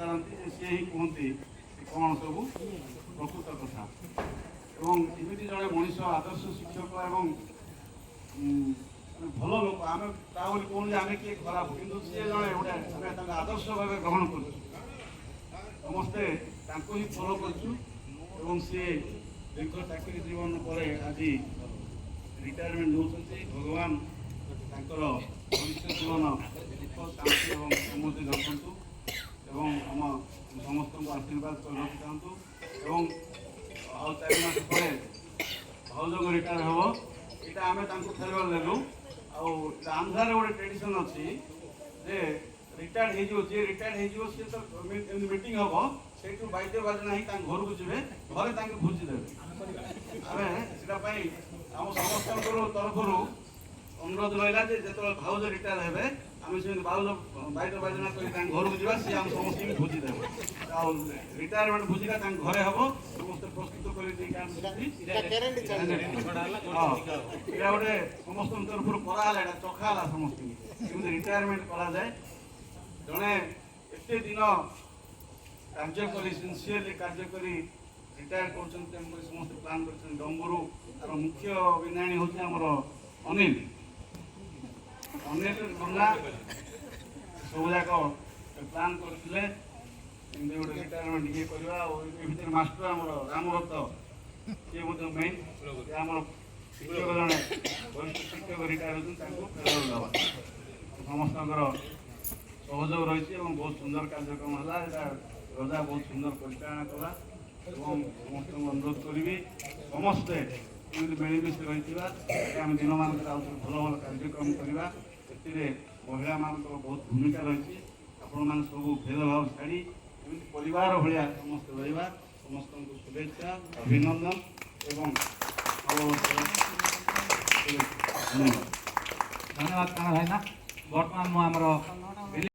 पचारती सी ही कहते कौन सब प्रकृत कथा एवं एमती जड़े मनीष आदर्श शिक्षक एवं भल लोक आम कहूँ आम किए खराब कि सी जड़े गोटे आम आदर्श भाव ग्रहण कर समस्ते ही फलो कर सी दीर्घ चाकरी जीवन पर आज रिटायरमेंट होती भगवान भविष्य जीवन सुख शांति और समृद्धि रखु एवं आम समस्त आशीर्वाद कर रखी था एवं आ 4 मास पर भाज को रिटायर हम यहाँ आम फेरवेल नेलु आंध्र गोटे ट्रेडिशन अच्छी जे रिटायर्ड हो रिटायर्ड हो सी तो मीटिंग हम से बाद्य बाजना ही घर को जी घरे भोजी देवे आम समस्त तरफ अनुरोध रहा जो भाउज रिटायर हे आम से भाउज बाद्य बाजना कर घर को जी सी आम समस्त भोजी देवे रिटायरमेंट भोजिटा घरे हम समस्त प्रस्तुत कर गोटे समस्त तरफ कराला चखाला समस्त रिटायरमेंट करा जाए जड़े एत दिन कार्य करी सिनसीयरली कार्य करी रिटायर कर समस्त प्लान कर डम्बरू तार मुख्य विज्ञानी हूँ आमर अनिल अनिल गंगा सबजाक प्लान करते गोटे रिटायरमेंट ये करवा भर मास्टर आम रामरत सी मेन आम शिक्षक जड़े वरिष्ठ शिक्षक रिटायर होती फेरवेल दवा समस्त सहयोग रही बहुत सुंदर कार्यक्रम है रजा बहुत सुंदर परिचालना कला समस्त अनुरोध करी समस्ते मिलमिश रही आम दिन मान भल भल कार्यक्रम करवा महिला मान बहुत भूमिका रही आपण मान सब भेदभाव छाड़ी परिवार भाया समस्त रहा समस्त शुभेच्छा अभिनंदन एवं धन्यवाद धन्यवाद भाईना बर्तमान मुझे